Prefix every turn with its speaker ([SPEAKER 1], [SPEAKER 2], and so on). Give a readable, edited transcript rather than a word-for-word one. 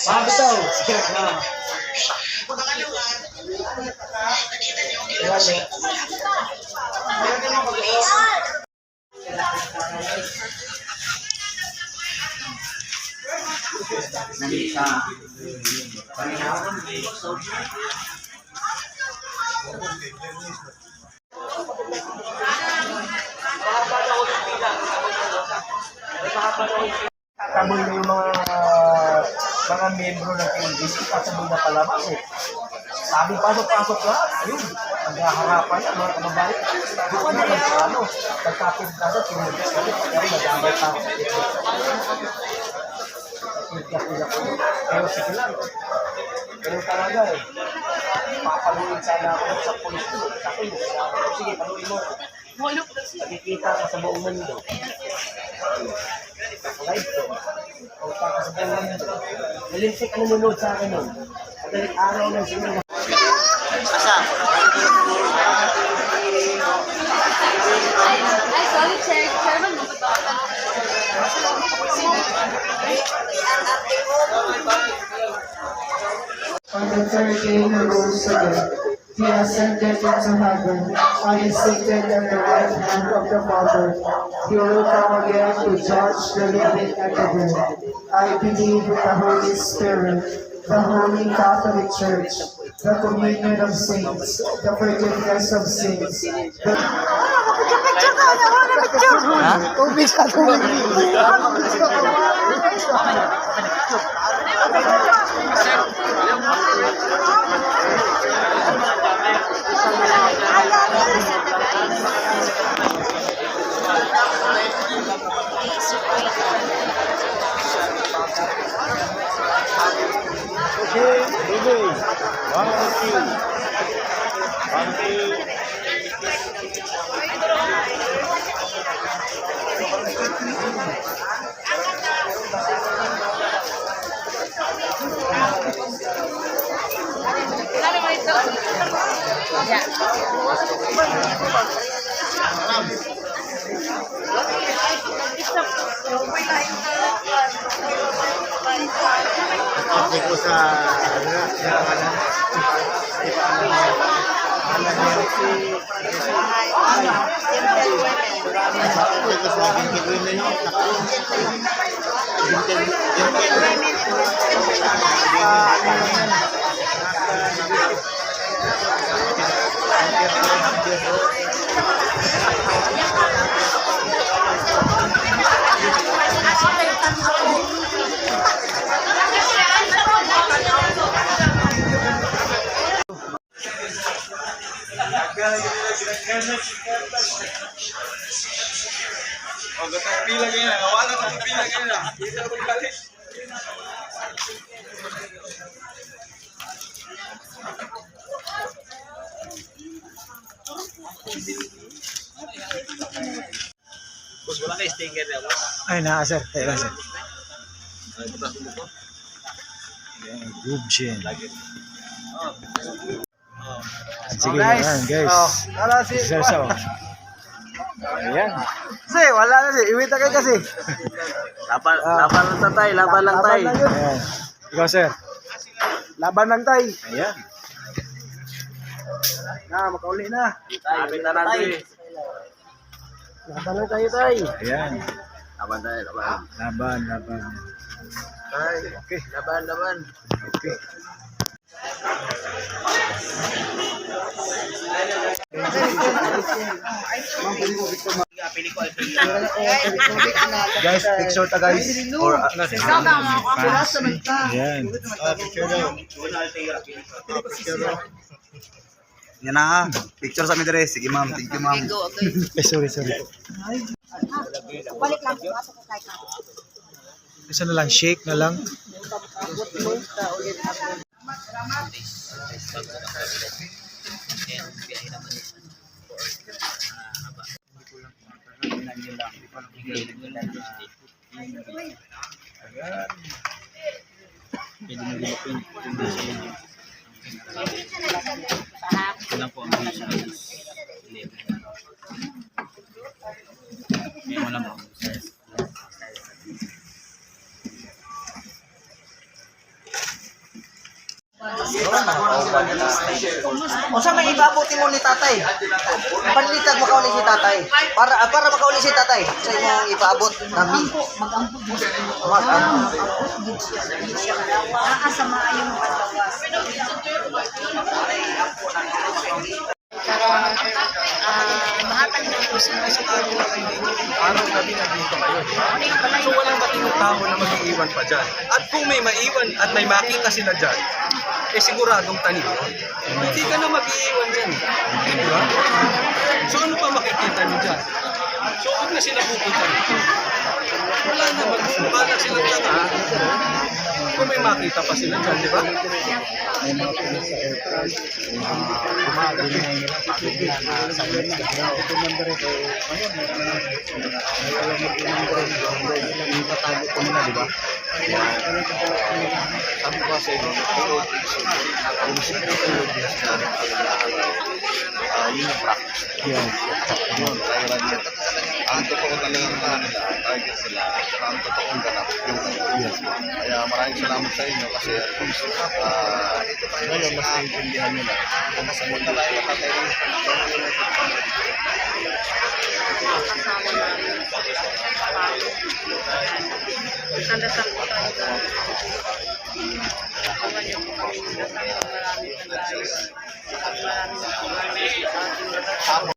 [SPEAKER 1] Sabi daw. Nalisa. Sabon na yung mga membro ng KBC, kasabon na palabas eh. Sabi pasok-pasok lahat, ayun, naghaharapan na mga kababayan. Doon na nagkapit na sa sinunod kami, pero madamay pa ako. Pero sige lang, pero talaga eh, papaluin sana ako sa polis ko. Sige, paluin mo. Nakikita ka sa buong mundo. Live ko. O ka sa buong mundo. Nalinsik ang nunod sa akin nun. Madaling araw ng sinunod. Asa?
[SPEAKER 2] Ay, sorry, Chairman.
[SPEAKER 3] On the third day he rose again. He ascended into heaven, and is seated at the right hand of the Father. He will come again to judge the living and the dead. I believe in the Holy Spirit, the Holy Catholic Church, the communion of saints, the forgiveness of sins.
[SPEAKER 1] Ako sa oh, gatong pila kayo na. Wala sa pila kayo na. Kita ko balik. Bos, wala kayo stinger na, boss?
[SPEAKER 4] Ay, naa sir. Ay, lang sir.
[SPEAKER 1] Ay, butas mo po.
[SPEAKER 4] Yan, good gin. Sige,
[SPEAKER 1] guys.
[SPEAKER 4] yan guys.
[SPEAKER 1] Wala si...
[SPEAKER 4] Sir, so. Ayan.
[SPEAKER 1] Kasi, wala na si. Iwita kayo kasi. Laban lang tatay. Laban lang tay.
[SPEAKER 4] Ayan. Ikaw sir.
[SPEAKER 1] Laban lang tay.
[SPEAKER 4] Ayan.
[SPEAKER 1] Na, makauli na. Laban na natin. Laban lang tayo tay.
[SPEAKER 4] Ayan.
[SPEAKER 1] Laban tayo, laban.
[SPEAKER 4] Laban.
[SPEAKER 1] Tay,
[SPEAKER 4] Okay.
[SPEAKER 1] laban.
[SPEAKER 4] Okay.
[SPEAKER 1] Guys, picture ta guys. Or,
[SPEAKER 4] Ayan.
[SPEAKER 1] picture daw. Yan na, picture sa amin dire. Sige ma'am, thank you ma'am.
[SPEAKER 4] Eh, sorry.
[SPEAKER 2] Balik lang, pasok ko kay ka.
[SPEAKER 4] Isa na lang, shake na lang.
[SPEAKER 5] O sa may ibabuti mo ni tatay? Panlitag makauli si tatay. Para makauli si tatay. Sa imong ipaabot nami. Mag-ampo.
[SPEAKER 2] Nakasama yung patawas. Mahatag ng puso mo sa
[SPEAKER 1] Araw gabi nandito kayo. So walang matinong tao na mag-iiwan pa dyan. At kung may maiwan at may makita sila dyan, siguradong tanim. Hindi ka na mag-iiwan dyan. Di ba? So ano pa makikita nyo dyan? So huwag na sila pupunta dito. Wala na, magmumukha na sila dyan ha. Kung may makita pa sila dyan, di ba?
[SPEAKER 6] Sabi ko sa inyo, yung secret yun yung practice. Yun, try run yun. Ang totoo talaga ng target sila, ang totoong ganap yung kaya maraming salamat sa inyo kasi ngayon mas naiintindihan nyo na. Kung masabot na tayo nakatayo,
[SPEAKER 2] Sandasal po tayo sa tulungan niyo po kami. Sandasal po maraming sandali. At maraming salamat sa ating